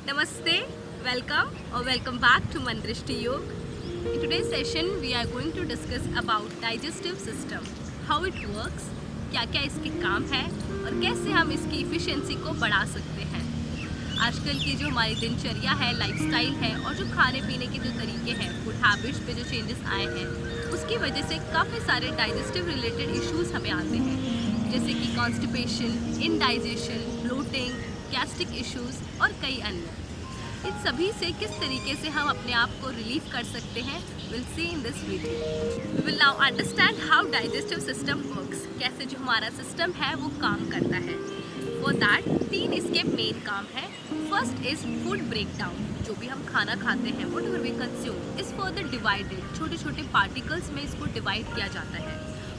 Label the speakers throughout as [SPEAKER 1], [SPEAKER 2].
[SPEAKER 1] Namaste, welcome or welcome back to Mandrishti Yoga. In today's session, we are going to discuss about digestive system, how it works, क्या क्या इसके काम है और कैसे हम इसकी इफ़िशियंसी को बढ़ा सकते हैं। आजकल की जो हमारी दिनचर्या है, लाइफस्टाइल है और जो खाने पीने के जो तरीके हैं, फूड हैबिट्स पे जो चेंजेस आए हैं, उसकी वजह से काफ़ी सारे डाइजेस्टिव रिलेटेड इश्यूज़ हमें आते हैं, जैसे कि constipation, indigestion, bloating, gastric issues और कई अन्य। इन सभी से किस तरीके से हम अपने आप को रिलीव कर सकते हैं, will see in this video. We will now understand how digestive system works, कैसे जो हमारा सिस्टम है वो काम करता है। फॉर दैट 3 इसके मेन काम है। फर्स्ट इज फूड ब्रेकडाउन, जो भी हम खाना खाते हैं, whatever we consume is further divided, छोटे छोटे पार्टिकल्स में इसको डिवाइड किया जाता है।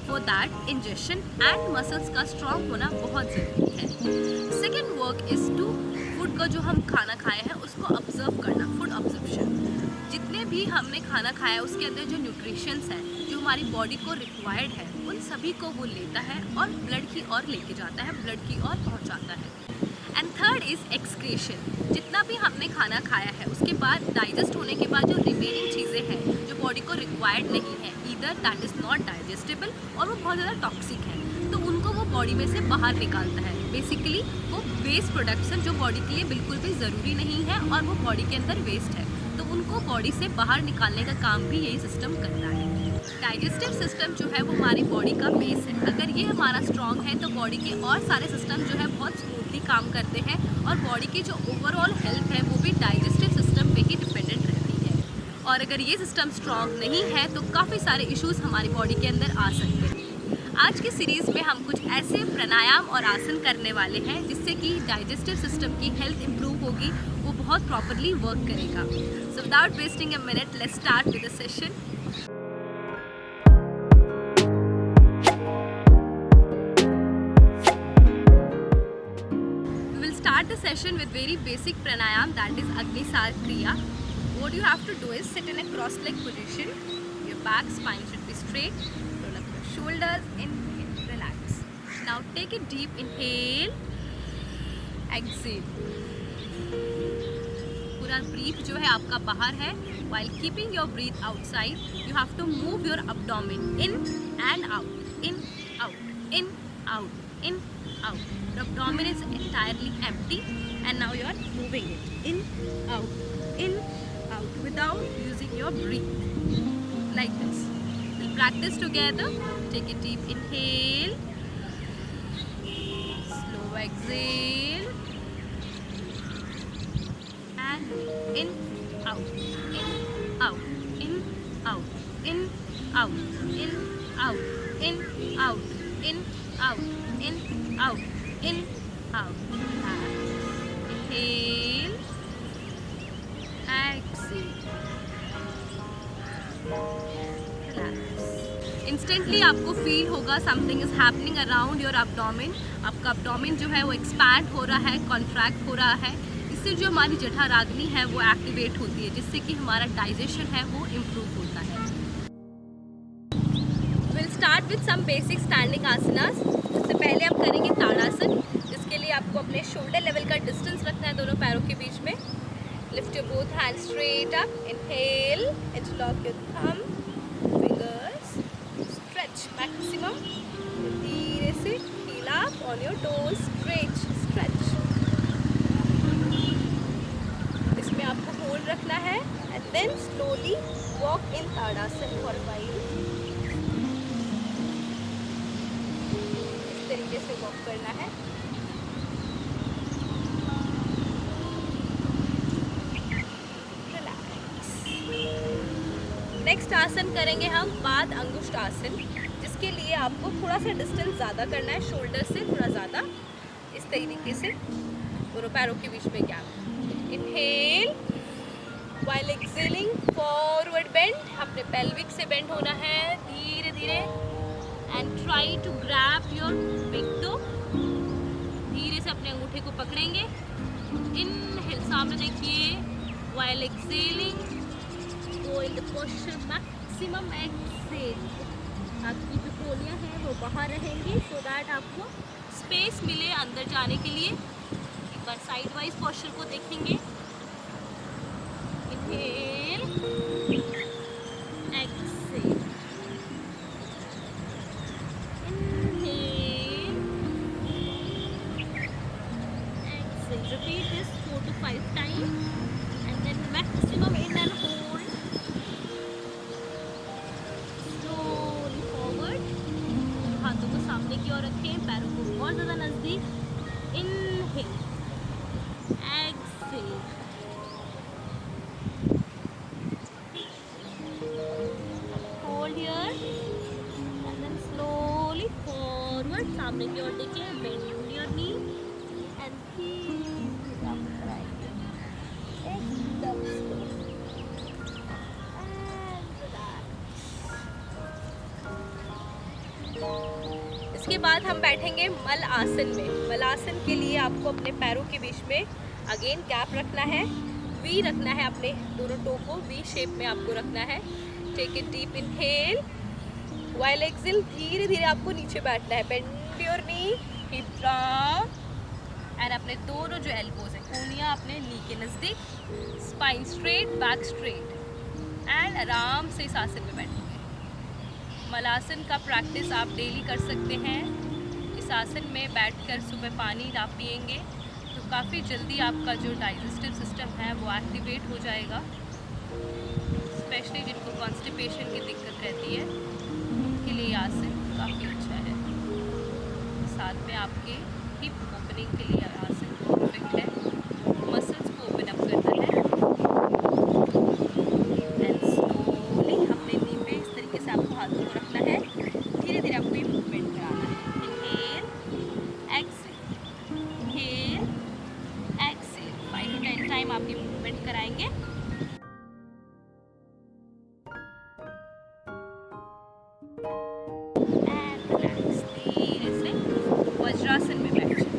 [SPEAKER 1] For that ingestion and muscles का स्ट्रॉन्ग होना बहुत ज़रूरी है। Second work is to food को जो हम खाना खाए हैं उसको ऑब्जर्व करना, फूड ऑब्जर्प्शन। जितने भी हमने खाना खाया है उसके अंदर जो न्यूट्रिशंस है, जो हमारी बॉडी को रिक्वायर्ड है, उन सभी को वो लेता है और ब्लड की ओर लेके जाता है, ब्लड की ओर पहुंचाता है। And third is excretion. जितना भी हमने खाना खाया है उसके बाद डाइजेस्ट होने के बाद जो रिमेनिंग चीज़ें हैं जो बॉडी को रिक्वायर्ड नहीं है, either that is not digestible और वो बहुत ज़्यादा टॉक्सिक है, तो उनको वो बॉडी में से बाहर निकालता है। बेसिकली वो वेस्ट प्रोडक्ट्स जो बॉडी के लिए बिल्कुल भी ज़रूरी नहीं है और वो बॉडी के अंदर वेस्ट है, तो उनको बॉडी से बाहर निकालने का काम भी यही सिस्टम करता है। डाइजेस्टिव सिस्टम जो है वो हमारी बॉडी का बेस है। अगर ये हमारा स्ट्रॉन्ग है तो बॉडी के और सारे सिस्टम जो है बहुत स्मूथली काम करते हैं और बॉडी की जो ओवरऑल हेल्थ है वो भी डाइजेस्टिव सिस्टम पे ही डिपेंडेंट रहती है। और अगर ये सिस्टम स्ट्रॉन्ग नहीं है तो काफ़ी सारे इश्यूज़ हमारी बॉडी के अंदर आ सकते हैं। आज की सीरीज़ में हम कुछ ऐसे प्राणायाम और आसन करने वाले हैं जिससे कि डाइजेस्टिव सिस्टम की हेल्थ इंप्रूव होगी, वो बहुत प्रॉपरली वर्क करेगा। So without wasting a minute, let's start with the session. We will start the session with very basic pranayam, that is Agnisar Kriya. What you have to do is sit in a cross-leg position. Your back spine should be straight. Roll up your shoulders. Inhale, relax. Now take a deep inhale. Exhale. पूरा breath जो है आपका बाहर है. While keeping your breath outside, you have to move your abdomen in and out, in, out, in, out, in, out. The abdomen is entirely empty and now you are moving it in, out without using your breath, like this. We'll practice together. Take a deep inhale, slow exhale, and in, out, in, out, in, out, in, out, in, out, in, out, in, out, in, out, in, out. Inhale, exhale. Relax. Instantly आपको feel होगा something is happening around your abdomen. आपका abdomen जो है वो expand हो रहा है, contract हो रहा है। इससे जो हमारी जठराग्नि है वो एक्टिवेट होती है, जिससे कि हमारा डाइजेशन है वो इम्प्रूव होता है। Will start with some basic standing asanas. सबसे पहले हम करेंगे ताड़ासन, जिसके लिए आपको अपने शोल्डर लेवल का डिस्टेंस रखना है दोनों पैरों के बीच में। Lift your both hands straight up, inhale, interlock your thumb, fingers, stretch maximum, धीरे से heel up on your toes, stretch, stretch. इसमें आपको होल्ड रखना है and then slowly walk in Tadasana for a while. इस तरीके से वॉक करना है। नेक्स्ट आसन करेंगे हम पाद अंगुष्ठ आसन, जिसके लिए आपको थोड़ा सा डिस्टेंस ज़्यादा करना है, शोल्डर से थोड़ा ज़्यादा, इस तरीके से दोनों पैरों के बीच में gap. Inhale, while exhaling forward bend, अपने पेल्विक से बेंड होना है धीरे धीरे and try to grab your big toe. धीरे से अपने अंगूठे को पकड़ेंगे। इनहेल, सामने देखिए, while exhaling go in the posture maximum exhale. आपकी जो कोलियाँ हैं वो बाहर रहेंगी, सो दैट आपको स्पेस मिले अंदर जाने के लिए। एक बार साइड वाइज पोस्चर को देखेंगे। बाद हम बैठेंगे मल आसन में। मल आसन के लिए आपको अपने पैरों के बीच में अगेन गैप रखना है, वी रखना है, अपने दोनों टो को वी शेप में आपको रखना है। Take it deep inhale, while exhale धीरे धीरे आपको नीचे बैठना है। Bend your knee, hip down and अपने दोनों जो एल्बोज है कोहनियाँ अपने नी के नज़दीक, spine straight, back straight and आराम से इस आसन में बैठेंगे। मलासन का प्रैक्टिस आप डेली कर सकते हैं। इस आसन में बैठकर सुबह पानी आप पिएंगे तो काफ़ी जल्दी आपका जो डाइजेस्टिव सिस्टम है वो एक्टिवेट हो जाएगा। स्पेशली जिनको कॉन्स्टिपेशन की दिक्कत रहती है उनके लिए आसन काफ़ी अच्छा है। साथ में आपके हिप ओपनिंग के लिए आसन परफेक्ट है, मसल्स को ओपन अप करता है। एंड स्लोली अपने नी पे इस तरीके से आपको हाथों को रखना है, धीरे धीरे आपको ये मूवमेंट कराना है। Inhale, exhale, inhale, exhale. 5 to 10 time आप ये मूवमेंट कराएंगे। एंड रिलैक्स, धीरे से वज्रासन में बैठ जाए।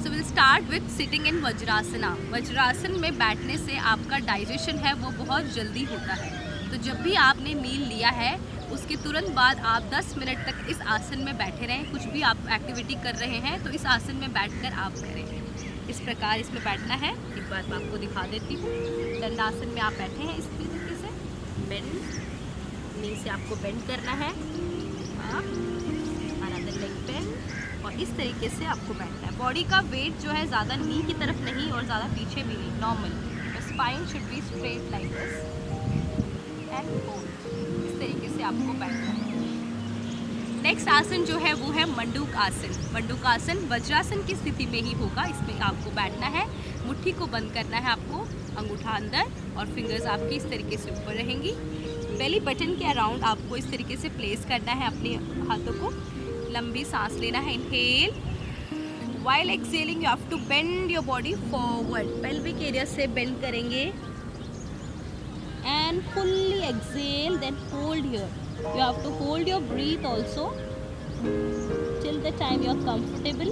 [SPEAKER 1] So will start with sitting in vajrasana. वज्रासन में बैठने से आपका डाइजेशन है वो बहुत जल्दी होता है। तो जब भी आपने मील लिया है उसके तुरंत बाद आप 10 मिनट तक इस आसन में बैठे रहें। कुछ भी आप एक्टिविटी कर रहे हैं तो इस आसन में बैठकर आप करें। इस प्रकार इसमें बैठना है। एक बार मैं आपको दिखा देती हूँ। दंडासन में आप बैठे हैं इस तरीके से, बेंड, नी से आपको बेंड करना है, अनदर लेग बेंड, और इस तरीके से आपको बैठना है। बॉडी का वेट जो है ज़्यादा नी की तरफ नहीं और ज़्यादा पीछे भी नहीं, normal. Spine should be straight like this and hold. इस तरीके से आपको बैठना है। नेक्स्ट आसन जो है वो है मंडूक आसन। मंडूक आसन वज्रासन की स्थिति में ही होगा। इसमें आपको बैठना है, मुट्ठी को बंद करना है आपको, अंगूठा अंदर और फिंगर्स आपकी इस तरीके से ऊपर रहेंगी। बेली बटन के अराउंड आपको इस तरीके से प्लेस करना है अपने हाथों को। लंबी सांस लेना है, inhale, while exhaling you have to bend your body forward. Pelvic area से बेंड करेंगे and fully exhale, then hold here. You have to hold your breath also till the time you are comfortable.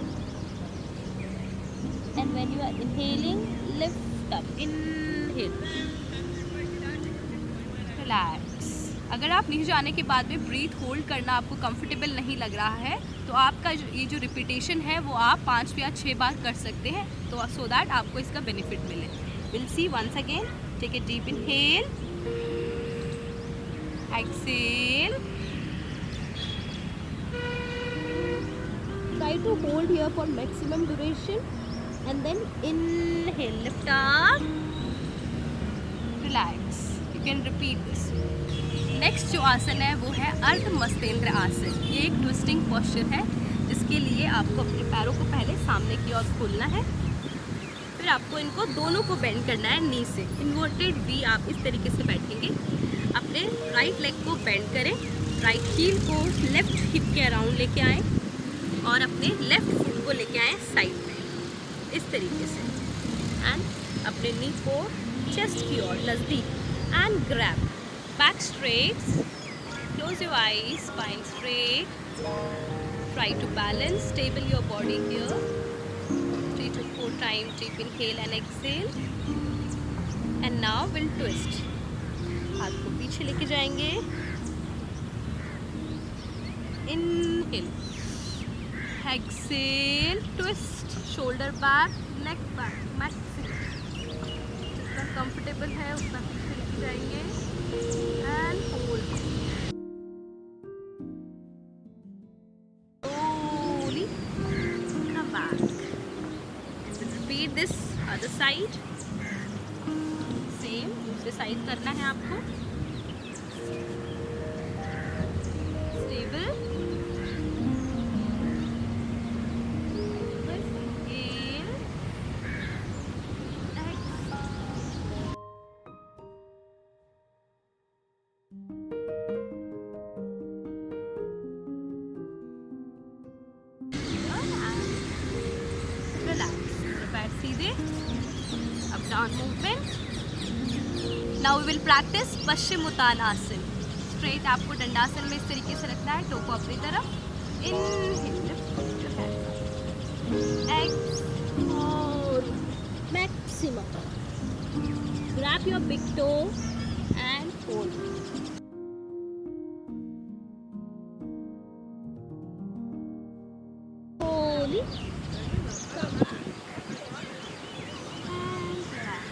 [SPEAKER 1] And when you are inhaling, lift up. Inhale. Relax. अगर आप नीचे जाने के बाद में breath hold करना आपको कंफर्टेबल नहीं लग रहा है तो आपका ये जो रिपीटेशन है वो आप 5 या 6 बार कर सकते हैं, तो सो दैट आपको इसका बेनिफिट मिले। We'll see once again. Take a deep inhale. Exhale. Try to hold here for maximum duration and then inhale, lift up, relax. You can repeat this. Next जो आसन है वो है अर्ध मस्तेंद्र आसन। ये एक ट्विस्टिंग पोस्चर है जिसके लिए आपको अपने पैरों को पहले सामने की ओर खोलना है, फिर आपको इनको दोनों को बेंड करना है नी से। इन्वर्टेड वी आप इस तरीके से बैठेंगे। अपने राइट लेग को बेंड करें, राइट हील को लेफ्ट हिप के अराउंड लेके आएँ और अपने लेफ्ट फुट को लेके आएँ साइड में इस तरीके से। एंड अपने नी को चेस्ट की ओर नज़दीक and grab, back straight, close your eyes, spine straight, try to balance, stable your body here. 3 to 4 times deep inhale and exhale. And now we'll twist. हाथ को पीछे लेके जाएंगे, inhale, exhale, twist, shoulder back, neck back, maximum जितना comfortable है उतना पीछे लेके जाएंगे and hold. slowly come back. Repeat this other side. Same दूसरे साइड करना है आपको। स्टेबल, रिलैक्स, पैर सीधे, up down movement. Now we will practice Paschimottanasana. Straight आपको दंडासन में इस तरीके से रखना है, टो को अपनी तरफ, inhale lift your hands, exhale maximum, grab your big toe and hold. Slowly come and relax.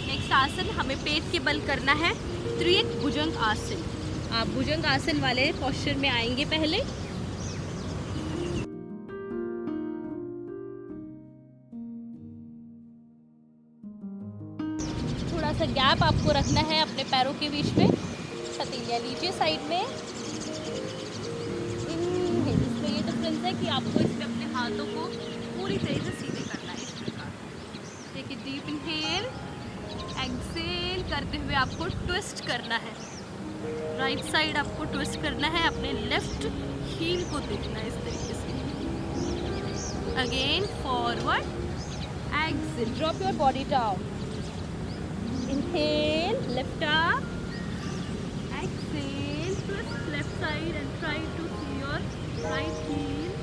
[SPEAKER 1] Next आसन हमें पेट के बल करना है, त्रियक भुजंग आसन। आप भुजंग आसन वाले पोस्चर में आएंगे पहले। थोड़ा सा गैप आपको रखना है अपने पैरों के बीच में, हथेलियाँ नीचे साइड में। इसमें ये डिफरेंस है कि आपको इसमें अपने हाथों को पूरी तरह से सीधे करना है, इस प्रकार। Take a deep inhale, exhale करते हुए आपको ट्विस्ट करना है, राइट साइड आपको ट्विस्ट करना है, अपने लेफ्ट हील को देखना है इस तरीके से। Again forward, exhale, drop your body down, inhale, lift up, exhale, twist left side and try to see your right heel,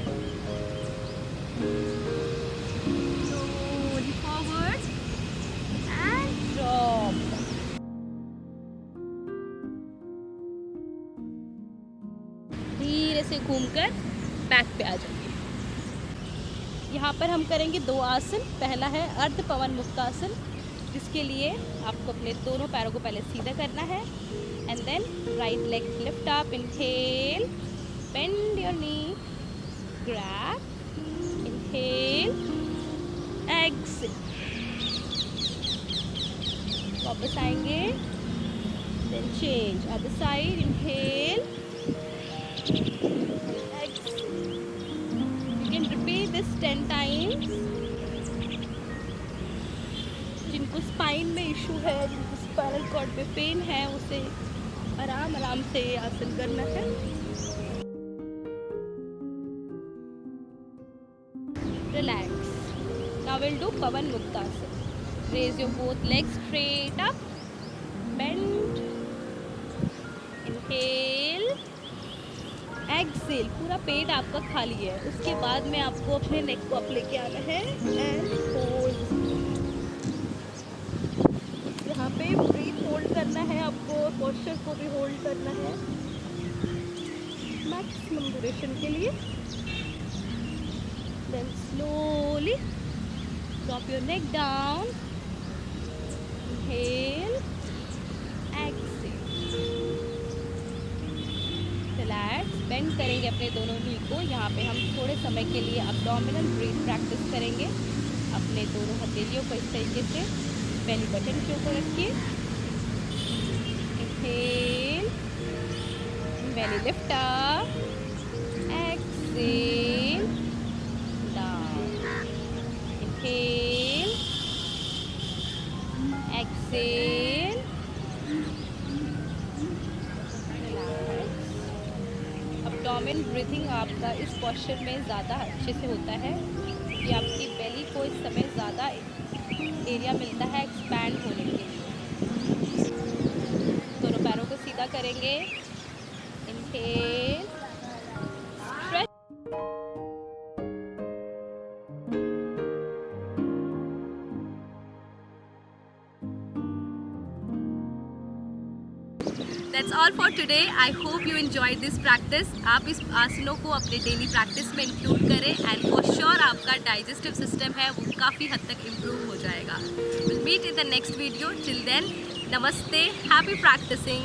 [SPEAKER 1] slowly forward and drop. धीरे से घूमकर बैक पे आ जाइए। यहाँ पर हम करेंगे 2 आसन। पहला है अर्ध पवन मुक्तासन, जिसके लिए आपको अपने दोनों पैरों को पहले सीधा करना है, and then right leg lift up, inhale, bend your knee, grab, inhale, exhale, वापस आएंगे, then change other side, inhale, exhale. You can repeat this 10 times. जिनको स्पाइन में इशू है, जिनको स्पाइनल कॉर्ड पे पेन है, उसे आराम आराम से आसन करना है। Relax. Now will do Pawanmuktasana. Raise your both legs straight up, bend, inhale, exhale. पूरा पेट आपका खाली है। उसके बाद में आपको अपने नेक को अप लेके आना है एंड होल्ड। यहाँ पे ब्रीथ होल्ड करना है आपको, पोस्चर को भी होल्ड करना है मैक्सिमम ड्यूरेशन के लिए। Then slowly drop your neck down, inhale, exhale, relax. Bend करेंगे अपने दोनों नी को। यहाँ पे हम थोड़े समय के लिए एब्डोमिनल ब्रीथ प्रैक्टिस करेंगे। अपने दोनों हथेलियों को इस तरीके से बेली बटन के ऊपर रखिए, inhale, belly lift up, exhale, down, inhale, exhale, relax. Abdomen breathing आपका इस पोस्चर में ज़्यादा अच्छे से होता है कि आपकी बेली को इस समय ज़्यादा एरिया मिलता है एक्सपैंड होने के लिए। दोनों पैरों को सीधा करेंगे, inhale, stretch, That's all for today. I hope you enjoyed this practice. आप इस आसनों को अपने डेली प्रैक्टिस में इंक्लूड करें एंड फॉर श्योर आपका डाइजेस्टिव सिस्टम है वो काफ़ी हद तक इम्प्रूव हो जाएगा। We'll meet in the next video. Till then, नमस्ते, happy practicing.